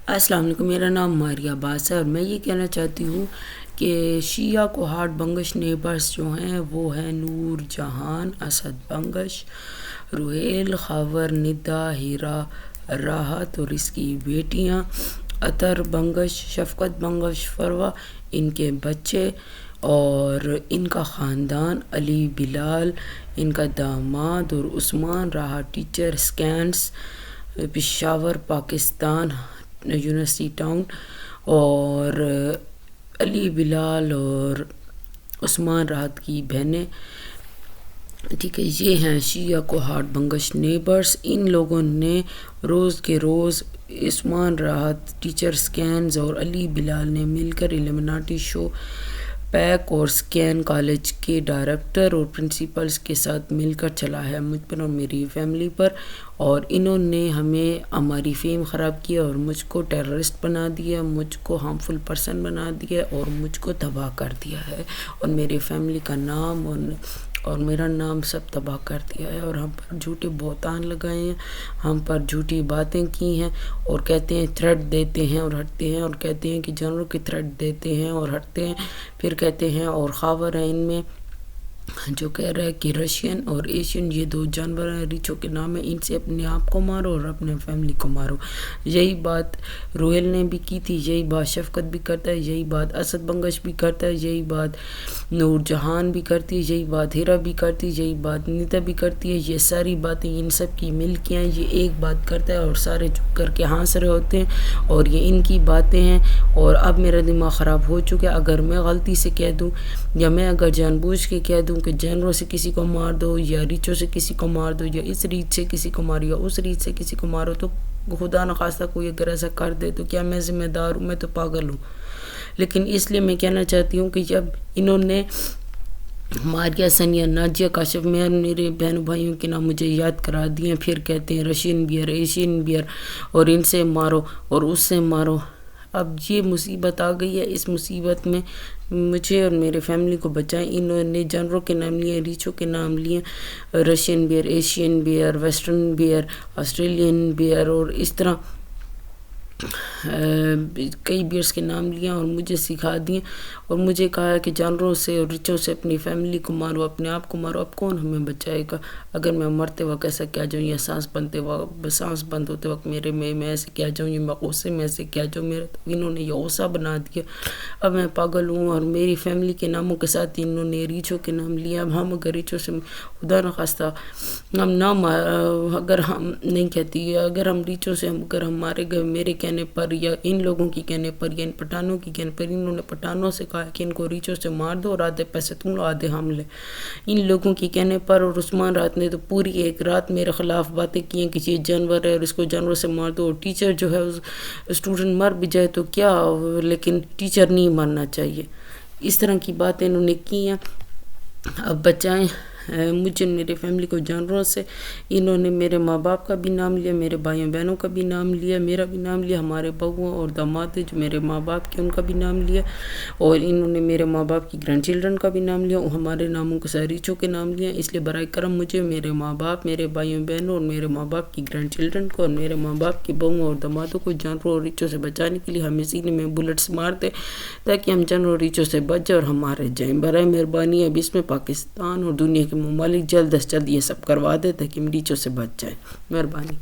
السلام علیکم، میرا نام ماریہ عباس ہے اور میں یہ کہنا چاہتی ہوں کہ شیعہ کو ہارٹ بنگش نیبرز جو ہیں وہ ہیں نور جہان، اسد بنگش، روہیل، خاور، ندا، ہیرا، راحت اور اس کی بیٹیاں، عطر بنگش، شفقت بنگش، فروا، ان کے بچے اور ان کا خاندان، علی بلال ان کا داماد اور عثمان راحت ٹیچر سکینڈز، پشاور پاکستان، یونیورسٹی ٹاؤن، اور علی بلال اور عثمان راحت کی بہنیں، ٹھیک ہے، یہ ہیں شیعہ کو ہارٹ بنگش نیبرز۔ ان لوگوں نے روز کے روز عثمان راحت ٹیچر سکینز اور علی بلال نے مل کر ایلیمناٹی شو پیک اور سکین کالج کے ڈائریکٹر اور پرنسپلز کے ساتھ مل کر چلا ہے مجھ پر اور میری فیملی پر، اور انہوں نے ہماری فیم خراب کیا اور مجھ کو ٹیررسٹ بنا دیا، مجھ کو ہارمفل پرسن بنا دیا اور مجھ کو تباہ کر دیا ہے، اور میری فیملی کا نام اور میرا نام سب تباہ کر دیا ہے، اور ہم پر جھوٹے بہتان لگائے ہیں، ہم پر جھوٹی باتیں کی ہیں، اور کہتے ہیں تھریٹ دیتے ہیں اور ہٹتے ہیں، اور کہتے ہیں کہ جنرل کی تھریٹ دیتے ہیں اور ہٹتے ہیں، پھر کہتے ہیں اور خاور ہیں ان میں جو کہہ رہا ہے کہ رشین اور ایشین یہ دو جانور ہیں، ریچھوں کے نام ہیں، ان سے اپنے آپ کو مارو اور اپنے فیملی کو مارو۔ یہی بات روہیل نے بھی کی تھی، یہی بات شفقت بھی کرتا ہے، یہی بات اسد بنگش بھی کرتا ہے، یہی بات نور جہان بھی کرتی ہے، یہی بات ہیرا بھی کرتی ہے، یہی بات نیتا بھی کرتی ہے۔ یہ ساری باتیں ان سب کی مل کے ہیں، یہ ایک بات کرتا ہے اور سارے چپ کر کے ہنس رہے ہوتے ہیں، اور یہ ان کی باتیں ہیں۔ اور اب میرا دماغ خراب ہو چکا ہے، اگر میں غلطی سے کہہ دوں یا میں اگر جان بوجھ کے کہہ دوں کہ جنروں سے کسی کو مار دو یا ریچوں سے کسی کو مار دو یا اس ریچ سے کسی کو مارو یا اس ریچ سے کسی کو مارو، تو خدا نخواستہ کوئی اگر ایسا کر دے تو کیا میں ذمہ دار ہوں؟ میں تو پاگل ہوں۔ لیکن اس لیے میں کہنا چاہتی ہوں کہ جب انہوں نے ماریہ، ثانیہ، ناجیہ، کاشف، میرے بہنوں بھائیوں کے نام مجھے یاد کرا دیے، پھر کہتے ہیں رشین بیئر، ایشین بیئر، اور ان سے مارو اور اس سے مارو۔ اب یہ مصیبت آ گئی ہے، اس مصیبت میں مجھے اور میرے فیملی کو بچائیں۔ انہوں نے جانوروں کے نام لیے، ریچھوں کے نام لیے، Russian bear, Asian bear, western bear, Australian bear, اور اس طرح کئی بیئرس کے نام لیے اور مجھے سکھا دیے، اور مجھے کہا ہے کہ جانوروں سے اور ریچھوں سے اپنی فیملی کو مارو، اپنے آپ کو مارو۔ اب کون ہمیں بچائے گا؟ اگر میں مرتے وقت ایسا کیا جاؤں یا سانس بند ہوتے وقت میں ایسے کیا جاؤں یا میں غصے میں ایسے کیا جاؤں، میرا تو انہوں نے یہ غصہ بنا دیا۔ اب میں پاگل ہوں، اور میری فیملی کے ناموں کے ساتھ انہوں نے ریچھوں کے نام لیا۔ اب ہم اگر ریچھوں سے خدا نخواستہ ہم نام اگر ہم نہیں کہتی، اگر ہم ریچھوں سے اگر ہم مارے گئے میرے کہنے پر یا ان لوگوں کی کہنے پر یا ان پٹھانوں کی کہنے پر، انہوں نے پٹھانوں سے کہا کہ ان کو ریچھوں سے مار دو اور آدھے پیسے تم لو آدھے ہم لیں، ان لوگوں کی کہنے پر۔ اور عثمان راحت نے تو پوری ایک رات میرے خلاف باتیں کی ہیں کہ یہ جانور ہے اور اس کو جانور سے مار دو، اور ٹیچر جو ہے اسٹوڈنٹ مر بھی جائے تو کیا، لیکن ٹیچر نہیں مرنا چاہیے۔ اس طرح کی باتیں انہوں نے کی ہیں۔ اب بچائیں مجھے، میرے فیملی کو جانوروں سے۔ انہوں نے میرے ماں باپ کا بھی نام لیا، میرے بھائیوں بہنوں کا بھی نام لیا، میرا بھی نام لیا، ہمارے بہوؤں اور داماد جو میرے ماں باپ کے ان کا بھی نام لیا، اور انہوں نے میرے ماں باپ کی گرینڈ چلڈرن کا بھی نام لیا، اور ہمارے ناموں کے ساتھ ریچھوں کے نام لیا۔ اس لیے برائے کرم مجھے، میرے ماں باپ، میرے بھائیوں بہنوں اور میرے ماں باپ کی گرینڈ چلڈرن کو اور میرے ماں باپ کی بہوؤں اور دامادوں کو جانوروں اور ریچھوں سے بچانے کے لیے ہمیں سینے میں بلٹس مارتے تاکہ ہم جانوروں اور ریچھوں سے بچ جائیں اور ہم مارے جائیں۔ برائے مہربانی اب اس میں پاکستان اور دنیا کے ممالک جلد از جلد یہ سب کروا دے تاکہ ہم ریچھوں سے بچ جائیں۔ مہربانی۔